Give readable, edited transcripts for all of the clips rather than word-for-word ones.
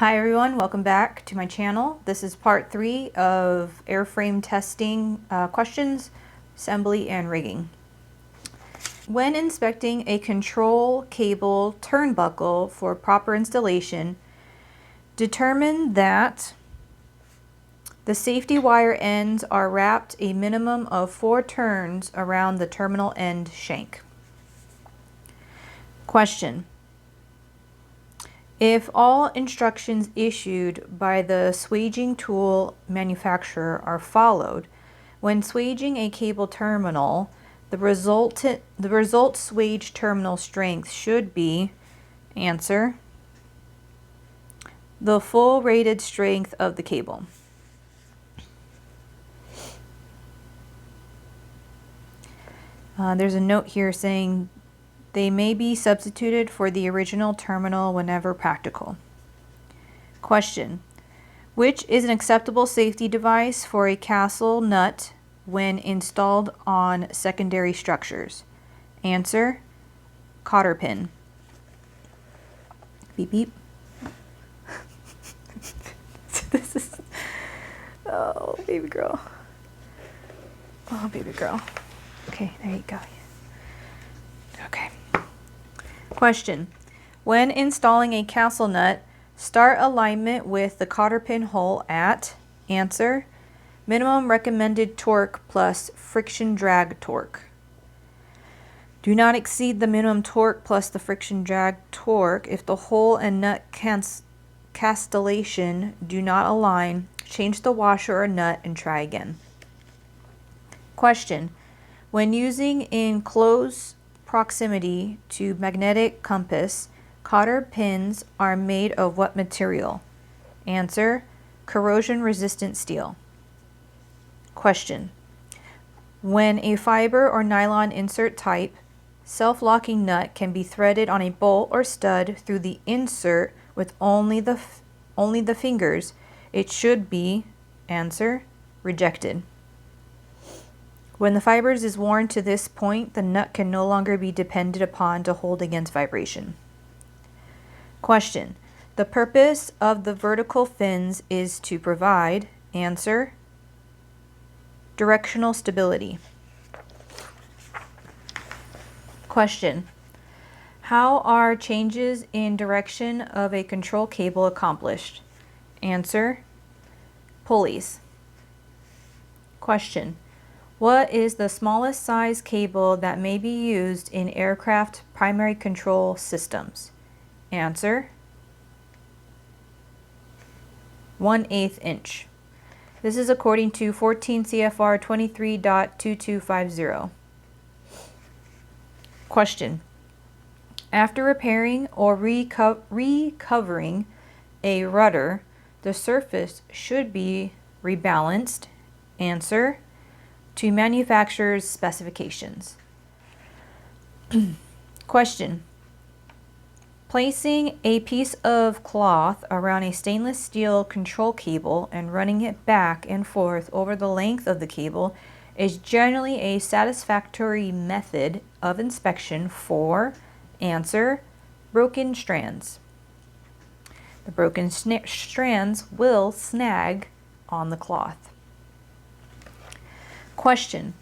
Hi everyone, welcome back to my channel. This is part 3 of airframe testing questions, assembly, and rigging. When inspecting a control cable turnbuckle for proper installation, determine that the safety wire ends are wrapped a minimum of 4 turns around the terminal end shank. Question: if all instructions issued by the swaging tool manufacturer are followed, when swaging a cable terminal, the result swage terminal strength should be, answer, the full rated strength of the cable. There's a note here saying they may be substituted for the original terminal whenever practical. Question: which is an acceptable safety device for a castle nut when installed on secondary structures? Answer: cotter pin. Beep beep. This is, oh baby girl. Oh baby girl. Okay, there you go. Okay. Question: when installing a castle nut, start alignment with the cotter pin hole at, answer, minimum recommended torque plus friction drag torque. Do not exceed the minimum torque plus the friction drag torque. If the hole and nut castellation do not align, change the washer or nut and try again. Question: when using in close proximity to magnetic compass, cotter pins are made of what material? Answer: corrosion resistant steel. Question: when a fiber or nylon insert type self-locking nut can be threaded on a bolt or stud through the insert with only the fingers, it should be, answer, rejected. When the fibers is worn to this point, the nut can no longer be depended upon to hold against vibration. Question: the purpose of the vertical fins is to provide, answer, directional stability. Question: how are changes in direction of a control cable accomplished? Answer: pulleys. Question: what is the smallest size cable that may be used in aircraft primary control systems? Answer: 1/8 inch. This is according to 14 CFR 23.2250. Question: after repairing or recovering a rudder, the surface should be rebalanced. Answer: to manufacturer's specifications. Question: placing a piece of cloth around a stainless steel control cable and running it back and forth over the length of the cable is generally a satisfactory method of inspection for, answer, broken strands. The broken strands will snag on the cloth. Question: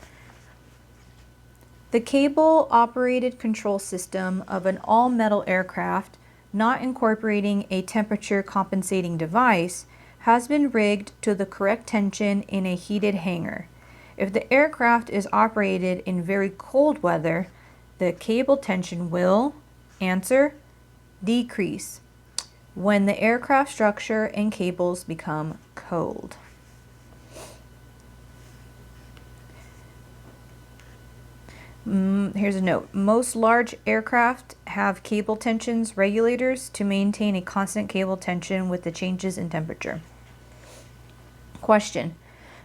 the cable-operated control system of an all-metal aircraft not incorporating a temperature compensating device has been rigged to the correct tension in a heated hangar. If the aircraft is operated in very cold weather, the cable tension will, answer, decrease when the aircraft structure and cables become cold. Here's a note. Most large aircraft have cable tensions regulators to maintain a constant cable tension with the changes in temperature. Question: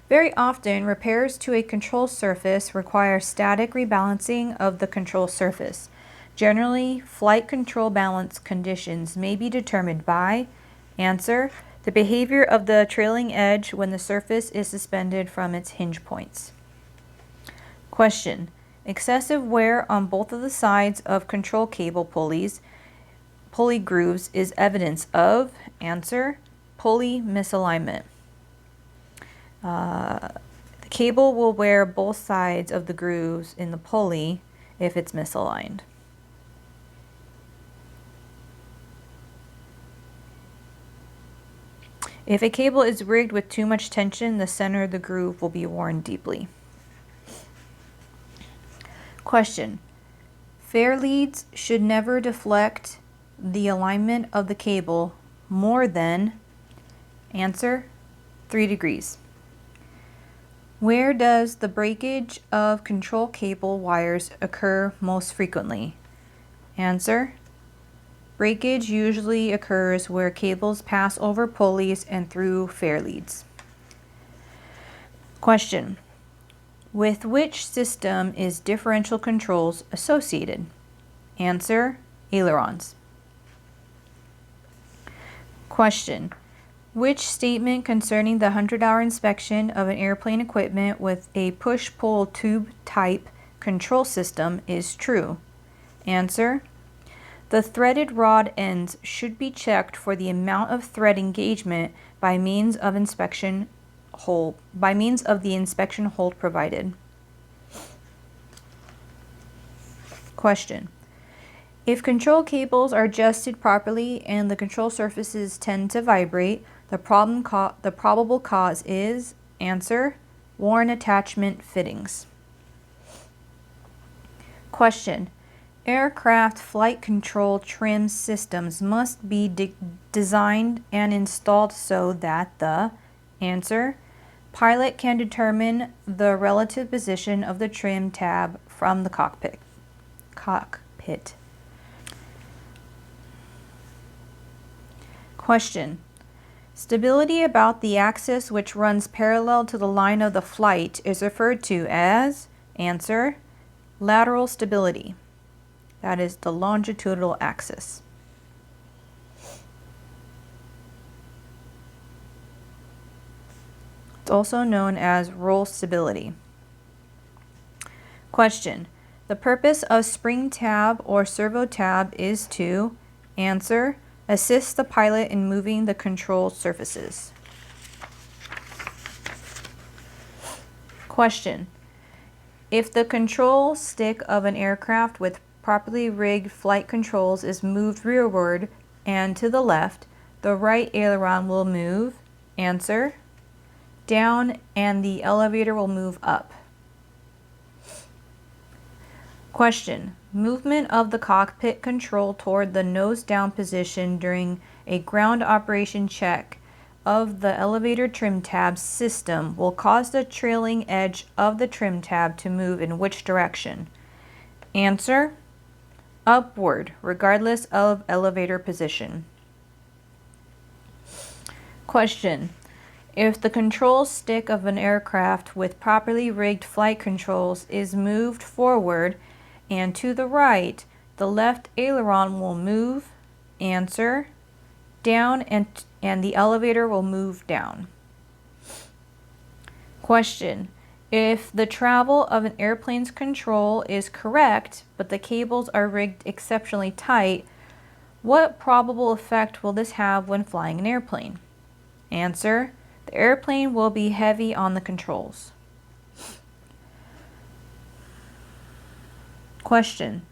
very often, repairs to a control surface require static rebalancing of the control surface. Generally, flight control balance conditions may be determined by, answer, the behavior of the trailing edge when the surface is suspended from its hinge points. Question: excessive wear on both of the sides of control cable pulleys pulley grooves is evidence of? Answer, pulley misalignment. The cable will wear both sides of the grooves in the pulley if it's misaligned. If a cable is rigged with too much tension, the center of the groove will be worn deeply. Question. Fair leads should never deflect the alignment of the cable more than, answer, 3 degrees. Where does the breakage of control cable wires occur most frequently? Answer, breakage usually occurs where cables pass over pulleys and through fair leads. Question. With which system is differential controls associated? Answer, ailerons. Question. Which statement concerning the 100-hour inspection of an airplane equipment with a push-pull tube type control system is true? Answer. The threaded rod ends should be checked for the amount of thread engagement by means of the inspection hole provided. Question. If control cables are adjusted properly and the control surfaces tend to vibrate, the probable cause is, answer, worn attachment fittings. Question. Aircraft flight control trim systems must be designed and installed so that the, answer, pilot can determine the relative position of the trim tab from the cockpit. Question. Stability about the axis which runs parallel to the line of the flight is referred to as, answer, lateral stability. That is the longitudinal axis. It's also known as roll stability. Question. The purpose of spring tab or servo tab is to, answer, assist the pilot in moving the control surfaces. Question. If the control stick of an aircraft with properly rigged flight controls is moved rearward and to the left, the right aileron will move, answer, down, and the elevator will move up. Question. Movement of the cockpit control toward the nose down position during a ground operation check of the elevator trim tab system will cause the trailing edge of the trim tab to move in which direction? Answer, upward, regardless of elevator position. Question. If the control stick of an aircraft with properly rigged flight controls is moved forward and to the right, the left aileron will move, answer, down, and the elevator will move down. Question. If the travel of an airplane's control is correct, but the cables are rigged exceptionally tight, what probable effect will this have when flying an airplane? Answer, the airplane will be heavy on the controls. Question.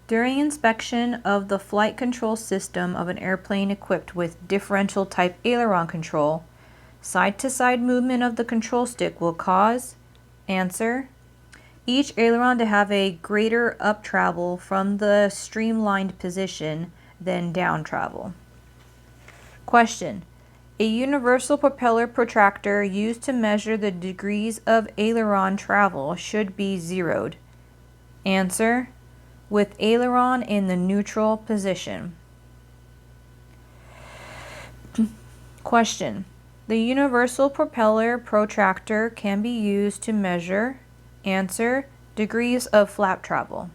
During inspection of the flight control system of an airplane equipped with differential type aileron control, side-to-side movement of the control stick will cause, answer, each aileron to have a greater up travel from the streamlined position than down travel. Question. A universal propeller protractor used to measure the degrees of aileron travel should be zeroed. Answer, with aileron in the neutral position. Question. The universal propeller protractor can be used to measure, answer, degrees of flap travel.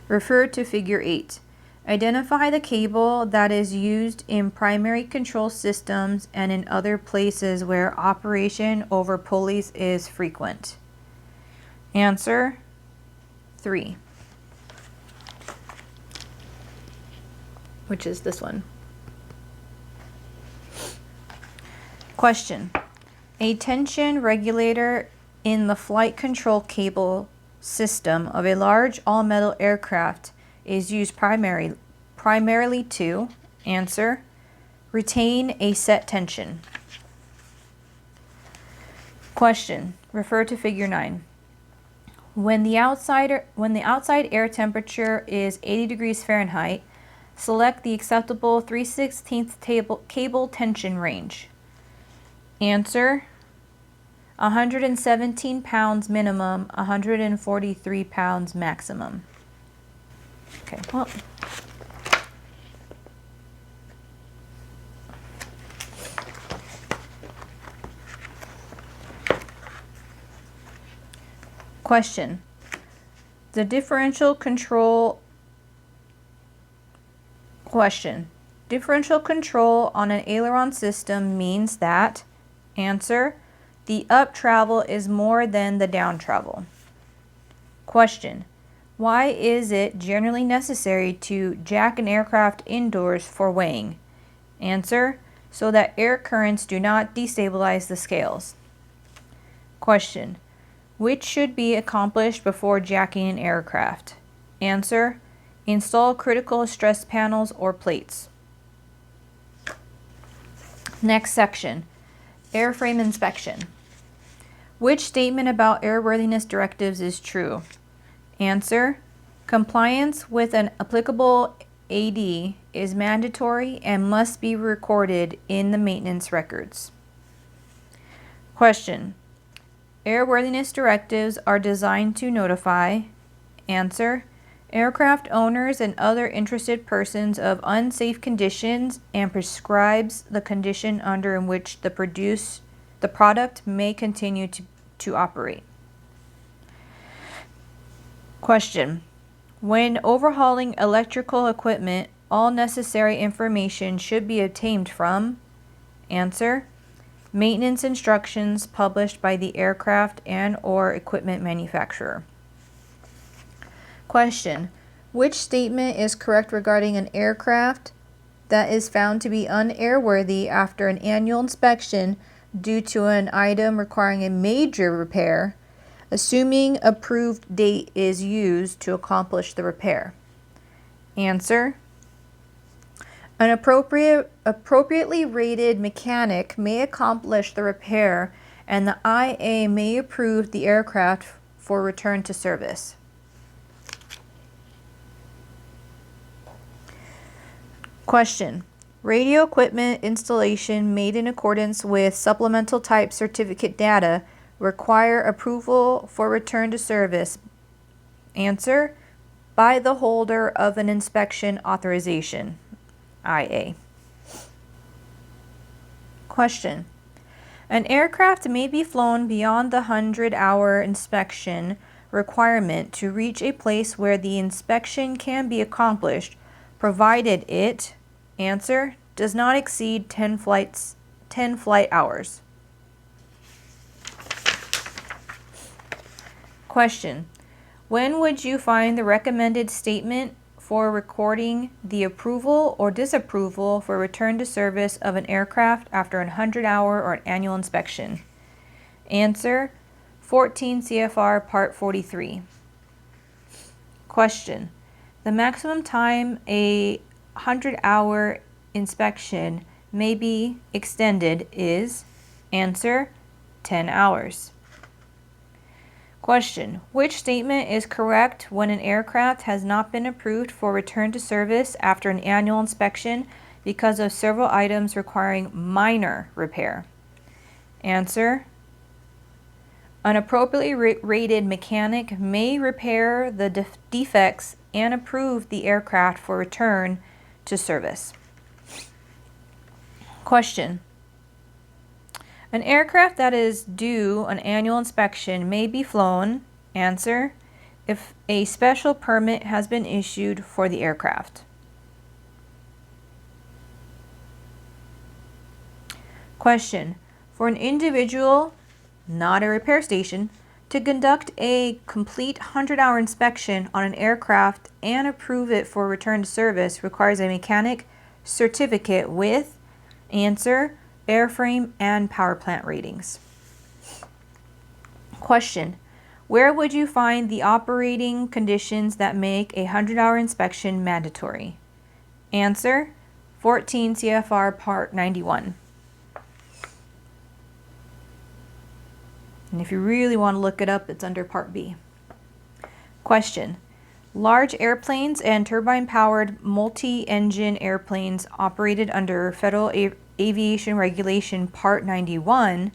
Refer to Figure 8. Identify the cable that is used in primary control systems and in other places where operation over pulleys is frequent. Answer, 3. which is this one. Question. A tension regulator in the flight control cable system of a large all-metal aircraft is used primarily to answer, retain a set tension. Question. Refer to figure 9. When the outside air temperature is 80 degrees Fahrenheit, select the acceptable 3/16 cable tension range. Answer: 117 pounds minimum, 143 pounds maximum. Okay, well. Question. The differential control on an aileron system means that answer: the up travel is more than the down travel. Question. Why is it generally necessary to jack an aircraft indoors for weighing? Answer: so that air currents do not destabilize the scales. Question. Which should be accomplished before jacking an aircraft? Answer: install critical stress panels or plates. Next section. Airframe inspection. Which statement about airworthiness directives is true? Answer: compliance with an applicable AD is mandatory and must be recorded in the maintenance records. Question. Airworthiness directives are designed to notify answer: aircraft owners and other interested persons of unsafe conditions and prescribes the condition under which the product may continue to operate. Question. When overhauling electrical equipment, all necessary information should be obtained from answer: maintenance instructions published by the aircraft and/or equipment manufacturer. Question. Which statement is correct regarding an aircraft that is found to be unairworthy after an annual inspection due to an item requiring a major repair, assuming approved date is used to accomplish the repair? Answer: an appropriately rated mechanic may accomplish the repair and the IA may approve the aircraft for return to service. Question. Radio equipment installation made in accordance with supplemental type certificate data require approval for return to service. Answer: by the holder of an inspection authorization. IA. Question. An aircraft may be flown beyond the 100-hour inspection requirement to reach a place where the inspection can be accomplished, provided it answer: does not exceed 10 flight hours. Question. When would you find the recommended statement for recording the approval or disapproval for return to service of an aircraft after a 100-hour or an annual inspection? Answer: 14 CFR Part 43. Question. The maximum time a 100-hour inspection may be extended is answer: 10 hours. Question. Which statement is correct when an aircraft has not been approved for return to service after an annual inspection because of several items requiring minor repair? Answer: an appropriately rated mechanic may repair the defects and approve the aircraft for return to service. Question. An aircraft that is due an annual inspection may be flown, answer: if a special permit has been issued for the aircraft. Question. For an individual, not a repair station, To conduct a complete 100-hour inspection on an aircraft and approve it for return to service requires a mechanic certificate with answer, airframe and power plant ratings. Question: where would you find the operating conditions that make a 100-hour inspection mandatory? Answer: 14 CFR Part 91. And if you really want to look it up, it's under Part B. Question: large airplanes and turbine-powered multi-engine airplanes operated under Federal Aviation Regulation Part 91,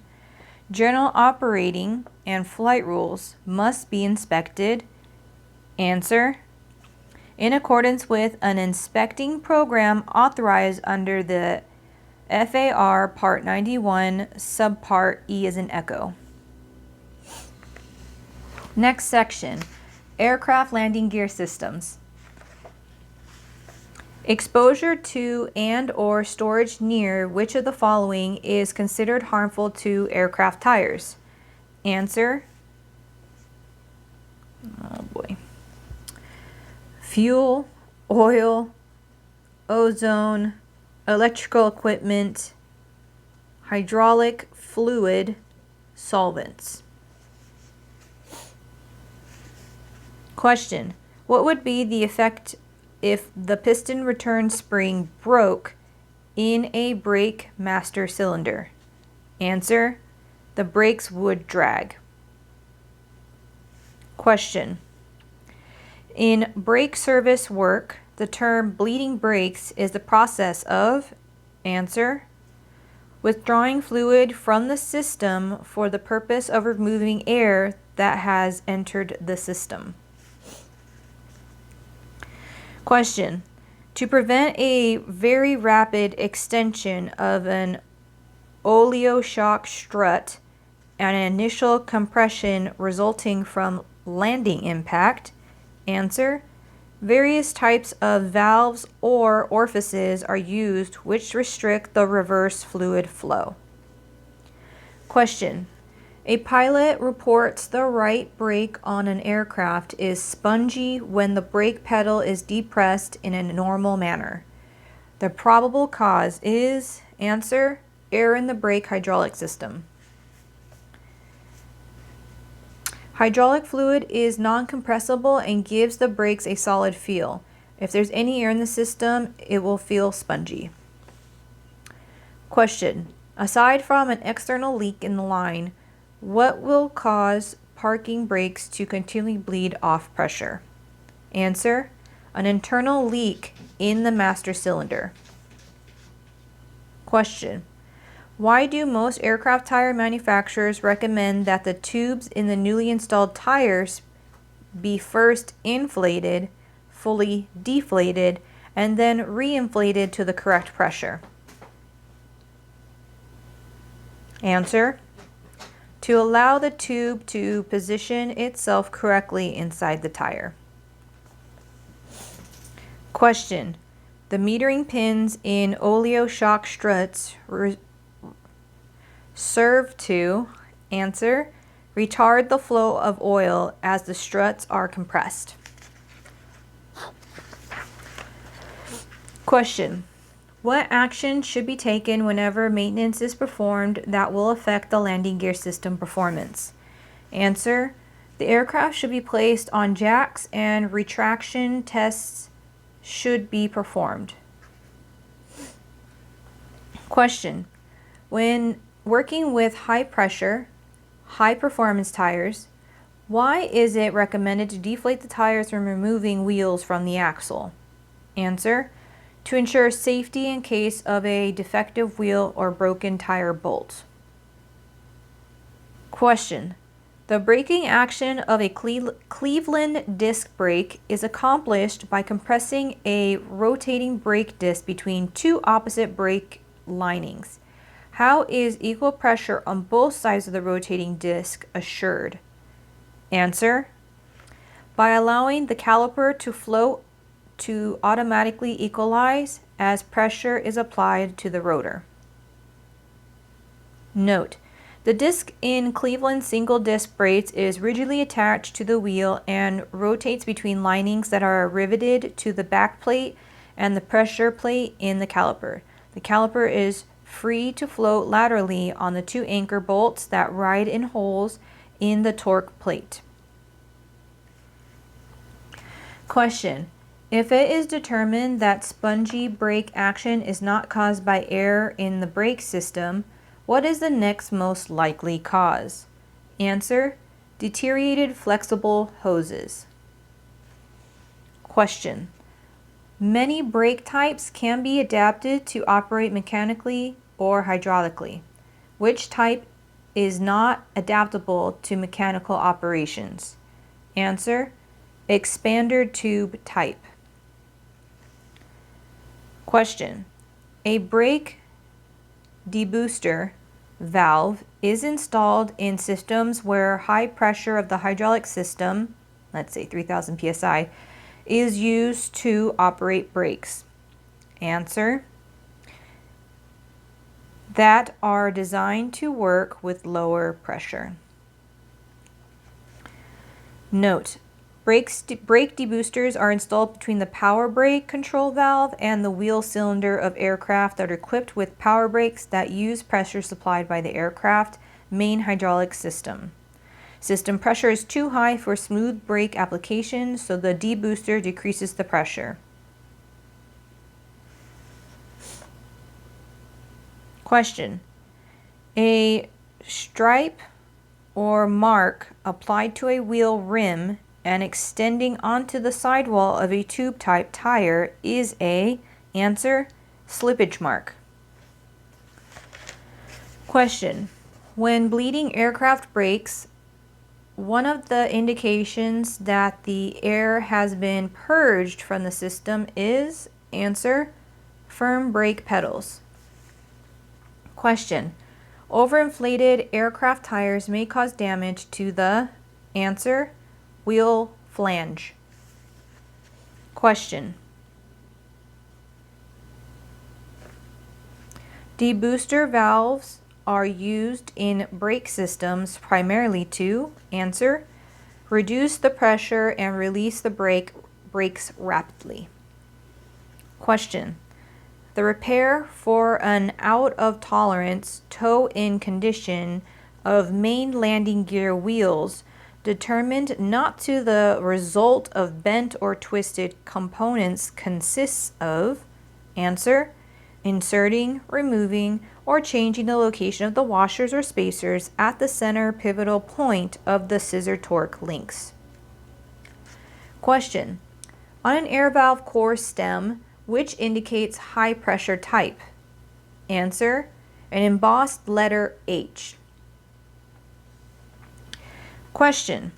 general operating and flight rules must be inspected. Answer: in accordance with an inspecting program authorized under the FAR Part 91, Subpart E as in Echo. Next section, aircraft landing gear systems. Exposure to and/or storage near which of the following is considered harmful to aircraft tires? Answer: oh boy. Fuel, oil, ozone, electrical equipment, hydraulic fluid, solvents. Question: what would be the effect if the piston return spring broke in a brake master cylinder? Answer: the brakes would drag. Question: in brake service work, the term bleeding brakes is the process of answer: withdrawing fluid from the system for the purpose of removing air that has entered the system. Question: to prevent a very rapid extension of an oleoshock strut and an initial compression resulting from landing impact, answer: various types of valves or orifices are used which restrict the reverse fluid flow. Question: a pilot reports the right brake on an aircraft is spongy when the brake pedal is depressed in a normal manner. The probable cause is answer: air in the brake hydraulic system. Hydraulic fluid is non-compressible and gives the brakes a solid feel. If there's any air in the system, it will feel spongy. Question: aside from an external leak in the line, what will cause parking brakes to continually bleed off pressure? Answer: an internal leak in the master cylinder. Question: why do most aircraft tire manufacturers recommend that the tubes in the newly installed tires be first inflated, fully deflated, and then reinflated to the correct pressure? Answer: to allow the tube to position itself correctly inside the tire. Question: the metering pins in oleoshock struts serve to answer: retard the flow of oil as the struts are compressed. Question: what action should be taken whenever maintenance is performed that will affect the landing gear system performance? Answer: the aircraft should be placed on jacks and retraction tests should be performed. Question: when working with high pressure, high performance tires, why is it recommended to deflate the tires when removing wheels from the axle? Answer: to ensure safety in case of a defective wheel or broken tire bolt. Question: the braking action of a Cleveland disc brake is accomplished by compressing a rotating brake disc between two opposite brake linings. How is equal pressure on both sides of the rotating disc assured? Answer: by allowing the caliper to float to automatically equalize as pressure is applied to the rotor. Note: The disc in Cleveland single disc brakes is rigidly attached to the wheel and rotates between linings that are riveted to the back plate and the pressure plate in the caliper. The caliper is free to float laterally on the two anchor bolts that ride in holes in the torque plate. Question: if it is determined that spongy brake action is not caused by air in the brake system, what is the next most likely cause? Answer: deteriorated flexible hoses. Question: many brake types can be adapted to operate mechanically or hydraulically. Which type is not adaptable to mechanical operations? Answer: expander tube type. Question: a brake debooster valve is installed in systems where high pressure of the hydraulic system, let's say 3000 psi, is used to operate brakes. Answer: that are designed to work with lower pressure. Note: brake deboosters are installed between the power brake control valve and the wheel cylinder of aircraft that are equipped with power brakes that use pressure supplied by the aircraft main hydraulic system. System pressure is too high for smooth brake application, so the debooster decreases the pressure. Question: a stripe or mark applied to a wheel rim and extending onto the sidewall of a tube type tire is a, answer, slippage mark. Question: when bleeding aircraft brakes, one of the indications that the air has been purged from the system is, answer, firm brake pedals. Question: overinflated aircraft tires may cause damage to the, answer, wheel flange. Question: debooster valves are used in brake systems primarily to, answer, reduce the pressure and release the brakes rapidly. Question: the repair for an out of tolerance toe-in condition of main landing gear wheels determined not to the result of bent or twisted components consists of, answer, inserting, removing, or changing the location of the washers or spacers at the center pivotal point of the scissor torque links. Question: on an air valve core stem, which indicates high pressure type? Answer: an embossed letter H. Question: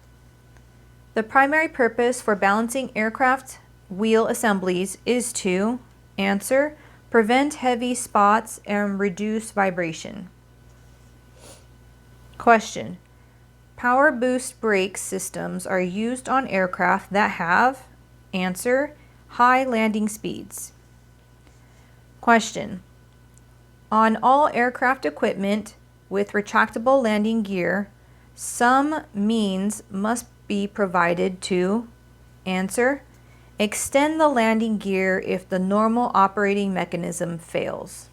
the primary purpose for balancing aircraft wheel assemblies is to, answer, prevent heavy spots and reduce vibration. Question: power boost brake systems are used on aircraft that have, answer, high landing speeds. Question: on all aircraft equipment with retractable landing gear, some means must be provided to, answer, extend the landing gear if the normal operating mechanism fails.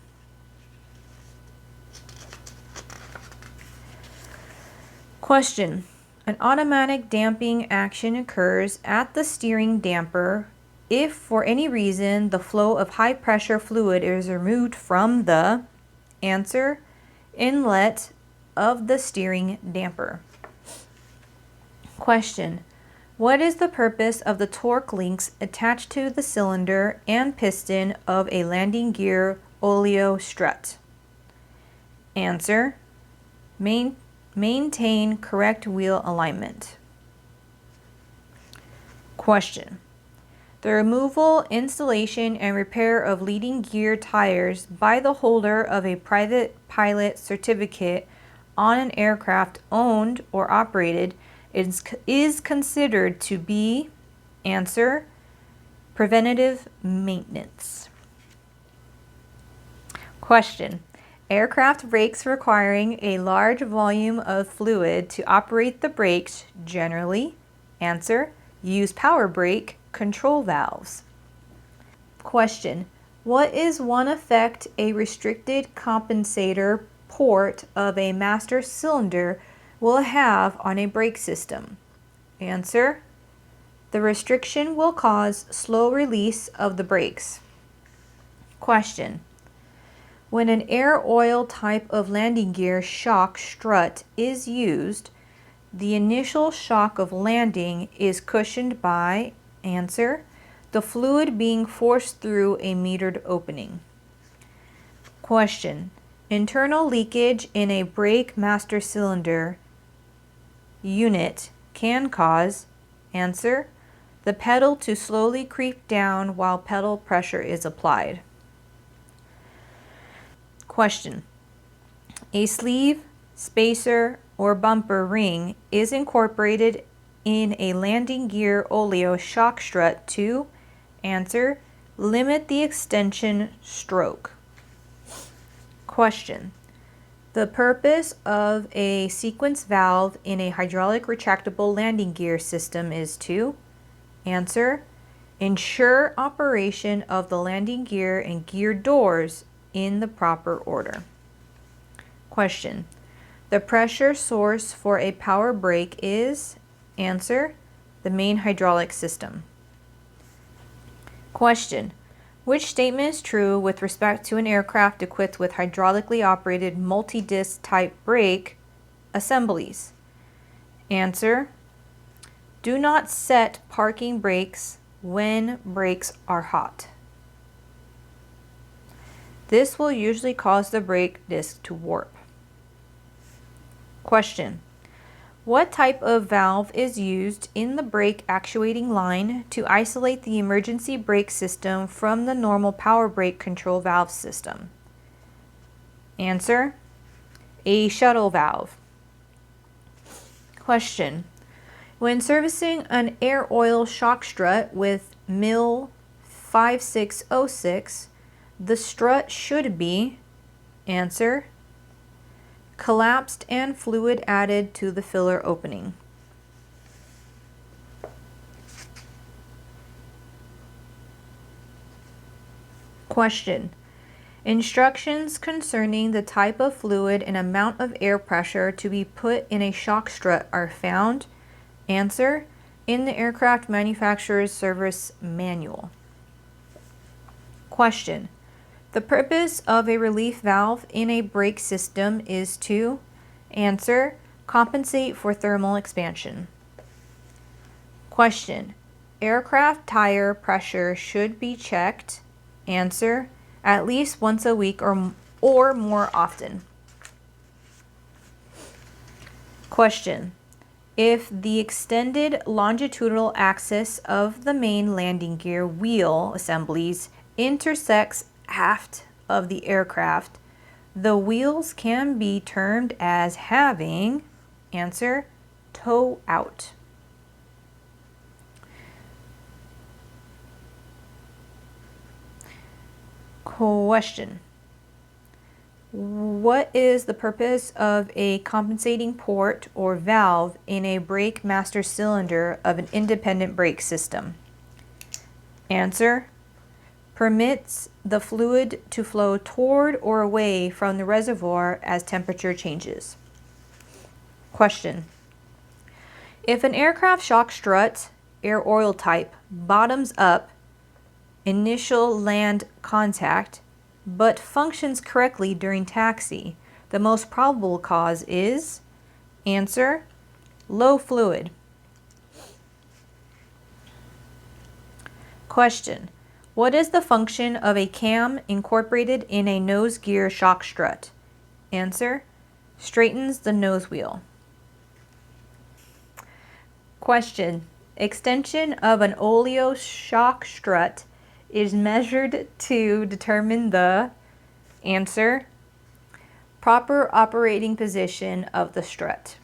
Question: an automatic damping action occurs at the steering damper if for any reason the flow of high pressure fluid is removed from the, answer, inlet of the steering damper. Question: what is the purpose of the torque links attached to the cylinder and piston of a landing gear oleo strut? Answer: maintain correct wheel alignment. Question: the removal, installation, and repair of leading gear tires by the holder of a private pilot certificate on an aircraft owned or operated is considered to be, answer, preventative maintenance. Question: Aircraft brakes requiring a large volume of fluid to operate the brakes generally, answer, use power brake control valves. Question. What is one effect a restricted compensator port of a master cylinder will have on a brake system? Answer. The restriction will cause slow release of the brakes. Question. When an air oil type of landing gear shock strut is used, the initial shock of landing is cushioned by, answer, the fluid being forced through a metered opening. Question. Internal leakage in a brake master cylinder unit can cause, answer, the pedal to slowly creep down while pedal pressure is applied. Question. A sleeve, spacer, or bumper ring is incorporated in a landing gear oleo shock strut to, answer, limit the extension stroke. Question. The purpose of a sequence valve in a hydraulic retractable landing gear system is to, answer, ensure operation of the landing gear and gear doors in the proper order. Question. The pressure source for a power brake is, answer, the main hydraulic system. Question. Which statement is true with respect to an aircraft equipped with hydraulically operated multi-disc type brake assemblies? Answer. Do not set parking brakes when brakes are hot. This will usually cause the brake disc to warp. Question. What type of valve is used in the brake actuating line to isolate the emergency brake system from the normal power brake control valve system? Answer. A shuttle valve. Question. When servicing an air oil shock strut with MIL 5606, the strut should be, answer, collapsed and fluid added to the filler opening. Question. Instructions concerning the type of fluid and amount of air pressure to be put in a shock strut are found, answer, in the aircraft manufacturer's service manual. Question. The purpose of a relief valve in a brake system is to, answer, compensate for thermal expansion. Question. Aircraft tire pressure should be checked, answer, at least once a week or more often. Question. If the extended longitudinal axis of the main landing gear wheel assemblies intersects aft of the aircraft, the wheels can be termed as having, answer, toe out. Question. What is the purpose of a compensating port or valve in a brake master cylinder of an independent brake system? Answer. Permits the fluid to flow toward or away from the reservoir as temperature changes. Question. If an aircraft shock strut, air oil type, bottoms up, initial land contact, but functions correctly during taxi, the most probable cause is, answer, low fluid. Question. What is the function of a cam incorporated in a nose gear shock strut? Answer, straightens the nose wheel. Question. Extension of an oleo shock strut is measured to determine the, answer, proper operating position of the strut.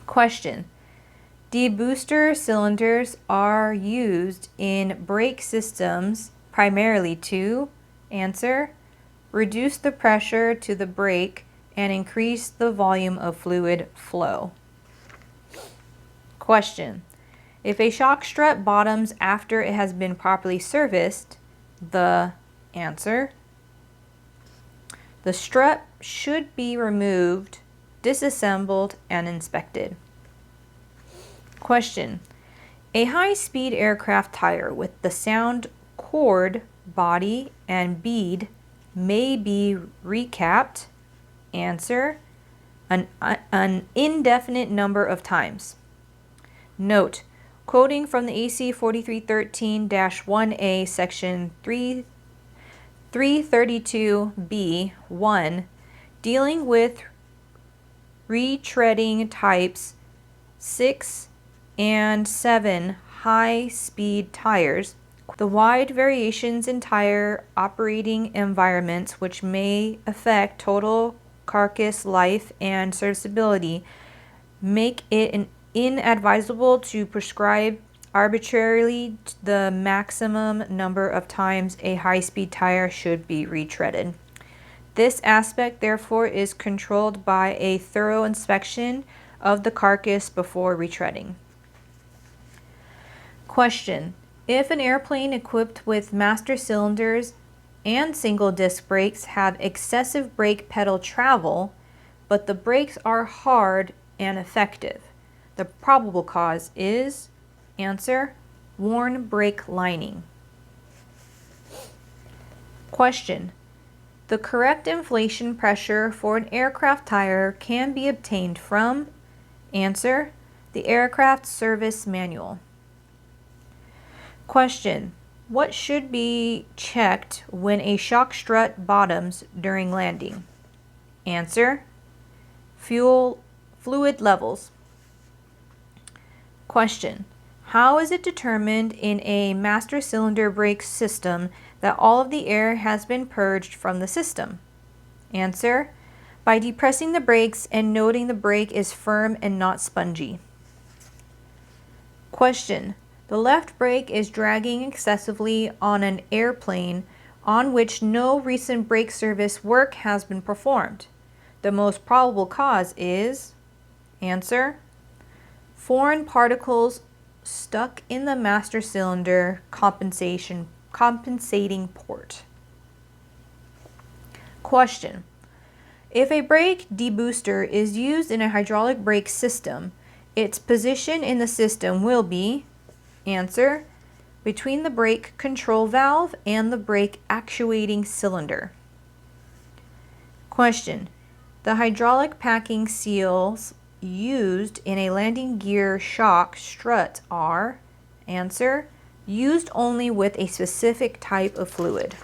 Question. Debooster cylinders are used in brake systems primarily to, answer, reduce the pressure to the brake, and increase the volume of fluid flow. Question. If a shock strut bottoms after it has been properly serviced, the answer. The strut should be removed, disassembled, and inspected. Question. A high-speed aircraft tire with the sound cord, body, and bead may be recapped. Answer. An indefinite number of times. Note, quoting from the AC 4313-1A section 332B1, dealing with retreading types 6 and 7 high-speed tires, the wide variations in tire operating environments which may affect total carcass life and serviceability make it inadvisable to prescribe arbitrarily the maximum number of times a high-speed tire should be retreaded. This aspect, therefore, is controlled by a thorough inspection of the carcass before retreading. Question. If an airplane equipped with master cylinders and single disc brakes have excessive brake pedal travel, but the brakes are hard and effective, the probable cause is, answer, worn brake lining. Question. The correct inflation pressure for an aircraft tire can be obtained from, answer, the aircraft service manual. Question. What should be checked when a shock strut bottoms during landing? Answer. Fluid levels. Question. How is it determined in a master cylinder brake system that all of the air has been purged from the system? Answer. By depressing the brakes and noting the brake is firm and not spongy. Question. The left brake is dragging excessively on an airplane on which no recent brake service work has been performed. The most probable cause is, answer, foreign particles stuck in the master cylinder compensating port. Question. If a brake debooster is used in a hydraulic brake system, its position in the system will be, answer, between the brake control valve and the brake actuating cylinder. Question. The hydraulic packing seals used in a landing gear shock strut are, answer, used only with a specific type of fluid.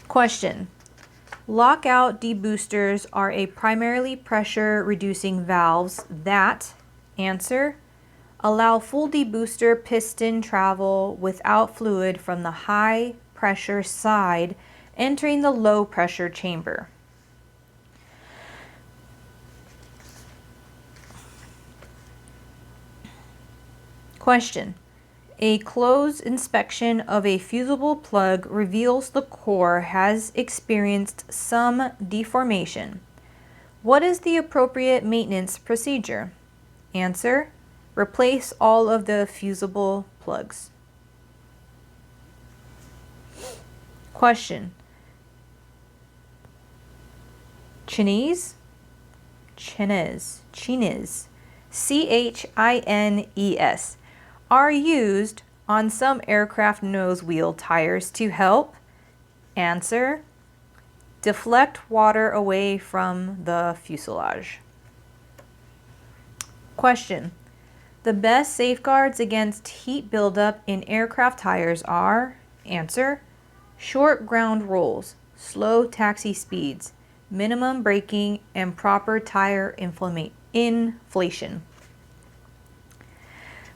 Question. Lockout deboosters are a primarily pressure reducing valves that, answer, allow full debooster piston travel without fluid from the high pressure side entering the low pressure chamber. Question. A close inspection of a fusible plug reveals the core has experienced some deformation. What is the appropriate maintenance procedure? Answer. Replace all of the fusible plugs. Question. Chines, CHINES, are used on some aircraft nose wheel tires to help, answer, deflect water away from the fuselage. Question. The best safeguards against heat buildup in aircraft tires are, answer, short ground rolls, slow taxi speeds, minimum braking, and proper tire inflation.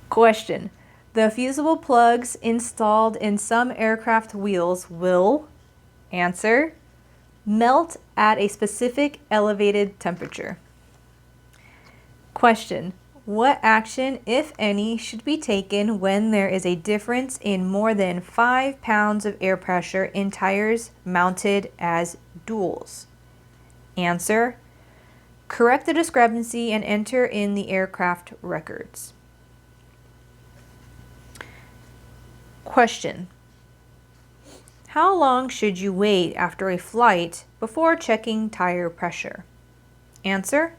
Question. The fusible plugs installed in some aircraft wheels will, answer, melt at a specific elevated temperature. Question. What action, if any, should be taken when there is a difference in more than 5 pounds of air pressure in tires mounted as duals? Answer: correct the discrepancy and enter in the aircraft records. Question: how long should you wait after a flight before checking tire pressure? Answer: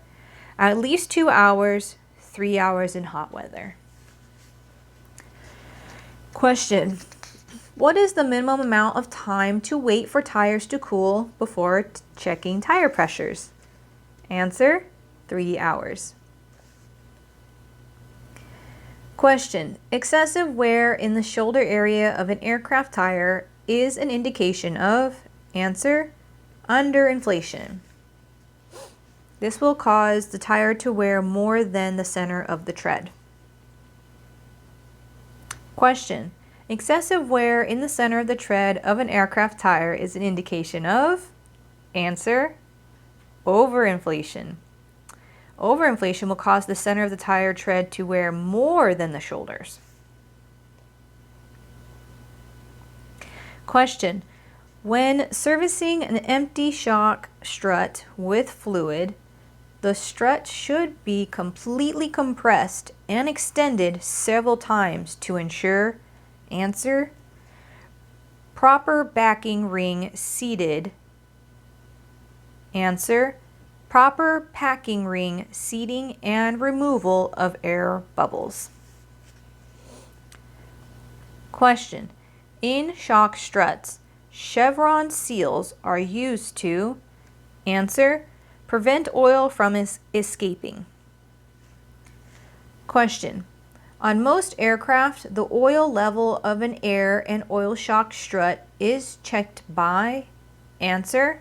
at least 2 hours, 3 hours in hot weather. Question: what is the minimum amount of time to wait for tires to cool before checking tire pressures? Answer: 3 hours. Question: excessive wear in the shoulder area of an aircraft tire is an indication of? Answer: underinflation. This will cause the tire to wear more than the center of the tread. Question: excessive wear in the center of the tread of an aircraft tire is an indication of? Answer: overinflation. Overinflation will cause the center of the tire tread to wear more than the shoulders. Question: when servicing an empty shock strut with fluid, the strut should be completely compressed and extended several times to ensure? Answer: proper backing ring seated. Answer: proper packing ring seating and removal of air bubbles. Question: in shock struts, chevron seals are used to? Answer: prevent oil from escaping. Question: on most aircraft, the oil level of an air and oil shock strut is checked by? Answer: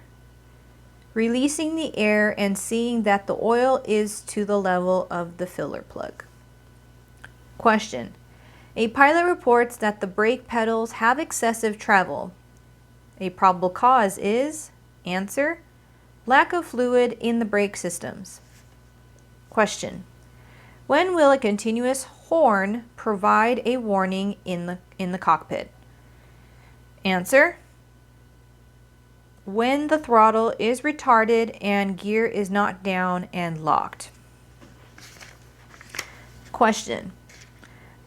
releasing the air and seeing that the oil is to the level of the filler plug. Question: a pilot reports that the brake pedals have excessive travel. A probable cause is? Answer: lack of fluid in the brake systems. Question: when will a continuous horn provide a warning in the cockpit? Answer: when the throttle is retarded and gear is not down and locked. Question: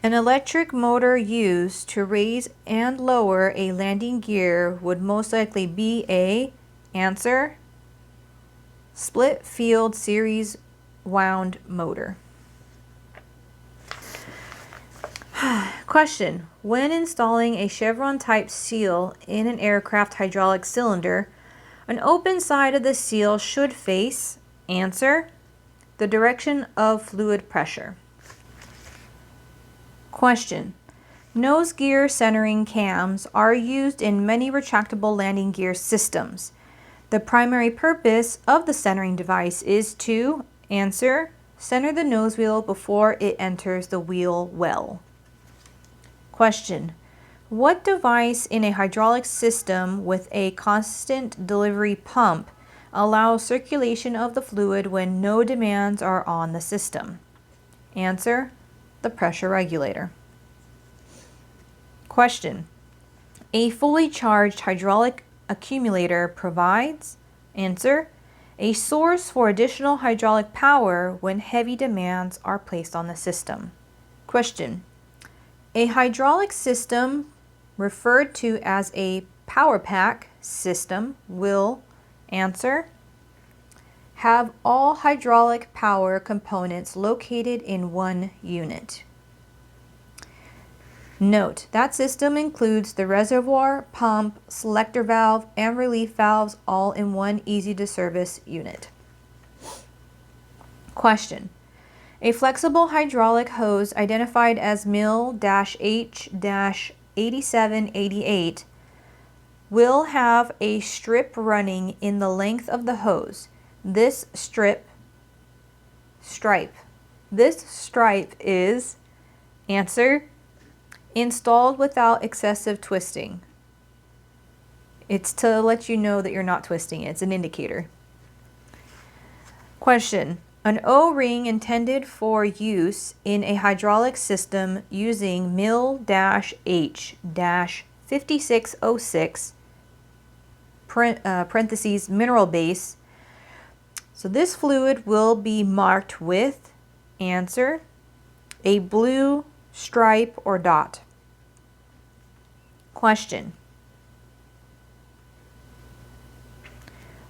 an electric motor used to raise and lower a landing gear would most likely be a? Answer: split field series wound motor. Question: when installing a chevron type seal in an aircraft hydraulic cylinder, an open side of the seal should face? Answer: the direction of fluid pressure. Question: nose gear centering cams are used in many retractable landing gear systems. The primary purpose of the centering device is to? Answer: center the nose wheel before it enters the wheel well. Question: what device in a hydraulic system with a constant delivery pump allows circulation of the fluid when no demands are on the system? Answer: the pressure regulator. Question: a fully charged hydraulic accumulator provides? Answer: a source for additional hydraulic power when heavy demands are placed on the system. Question: a hydraulic system referred to as a power pack system will? Answer: have all hydraulic power components located in one unit. Note, that system includes the reservoir, pump, selector valve, and relief valves all in one easy-to-service unit. Question: a flexible hydraulic hose identified as MIL-H-8788 will have a strip running in the length of the hose. This stripe is? Answer: installed without excessive twisting. It's to let you know that you're not twisting it. It's an indicator. Question: An O-ring intended for use in a hydraulic system using mil-H-5606 parentheses mineral base. So this fluid will be marked with, answer, a blue stripe or dot. Question.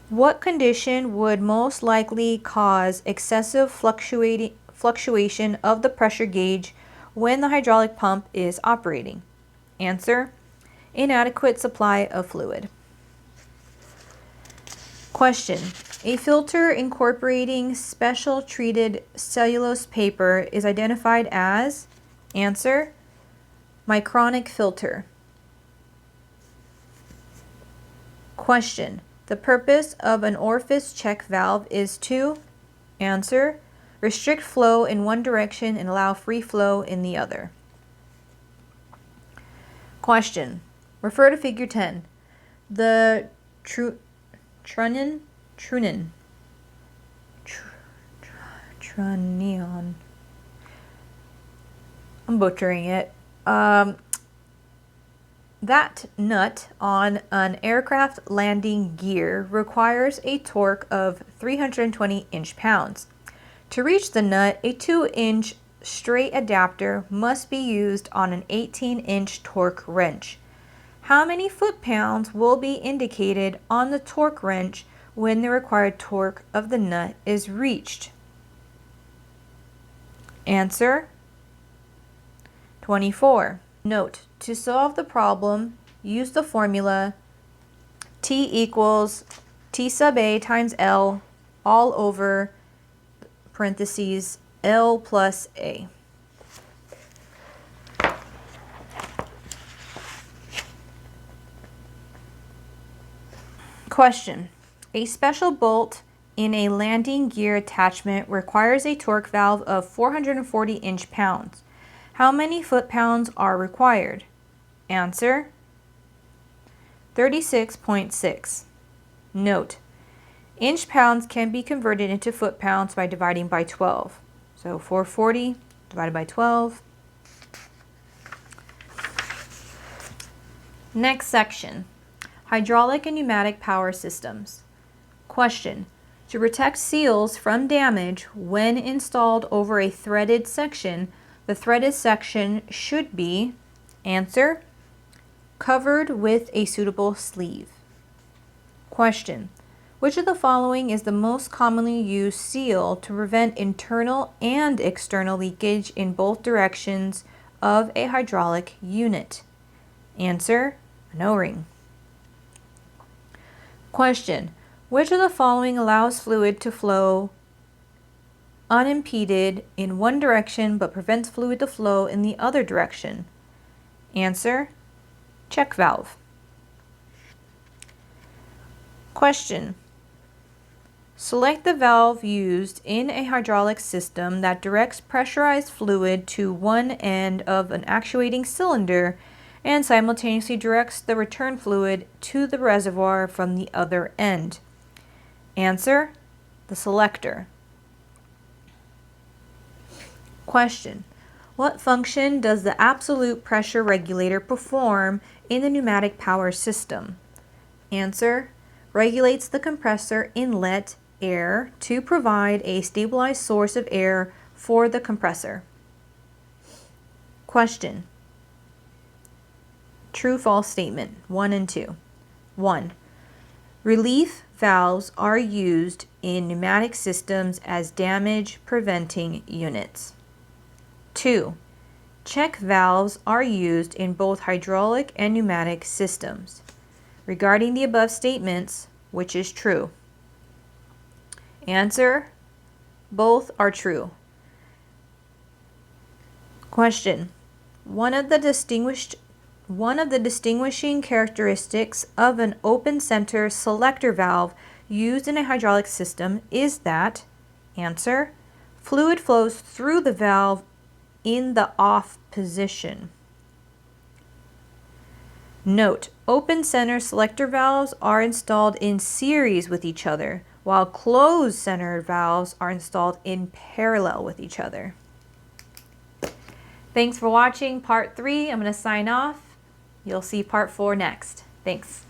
What condition would most likely cause excessive fluctuation of the pressure gauge when the hydraulic pump is operating? Answer, inadequate supply of fluid. Question. A filter incorporating special treated cellulose paper is identified as, answer, micronic filter. Question. The purpose of an orifice check valve is to, answer, restrict flow in one direction and allow free flow in the other. Question. Refer to Figure 10. The trunnion, I'm butchering it. That nut on an aircraft landing gear requires a torque of 320 inch-pounds. To reach the nut, a 2-inch straight adapter must be used on an 18-inch torque wrench. How many foot-pounds will be indicated on the torque wrench when the required torque of the nut is reached? Answer, 24. Note, to solve the problem, use the formula T equals T sub A times L all over parentheses L plus A. Question. A special bolt in a landing gear attachment requires a torque valve of 440 inch-pounds. How many foot-pounds are required? Answer, 36.6. Note, inch-pounds can be converted into foot-pounds by dividing by 12. So 440 divided by 12. Next section, hydraulic and pneumatic power systems. Question. To protect seals from damage when installed over a threaded section, the threaded section should be, answer, covered with a suitable sleeve. Question. Which of the following is the most commonly used seal to prevent internal and external leakage in both directions of a hydraulic unit? Answer, an O-ring. Question. Which of the following allows fluid to flow unimpeded in one direction but prevents fluid to flow in the other direction? Answer, check valve. Question. Select the valve used in a hydraulic system that directs pressurized fluid to one end of an actuating cylinder and simultaneously directs the return fluid to the reservoir from the other end. Answer, the selector. Question. What function does the absolute pressure regulator perform in the pneumatic power system? Answer, regulates the compressor inlet air to provide a stabilized source of air for the compressor. Question. True-false statement 1 and 2. 1. Relief valves are used in pneumatic systems as damage-preventing units. 2. Check valves are used in both hydraulic and pneumatic systems. Regarding the above statements, which is true? Answer, both are true. Question. One of the distinguishing characteristics of an open center selector valve used in a hydraulic system is that, answer, fluid flows through the valve in the off position. Note, open center selector valves are installed in series with each other, while closed-centered valves are installed in parallel with each other. Thanks for watching part 3. I'm going to sign off. You'll see part 4 next. Thanks.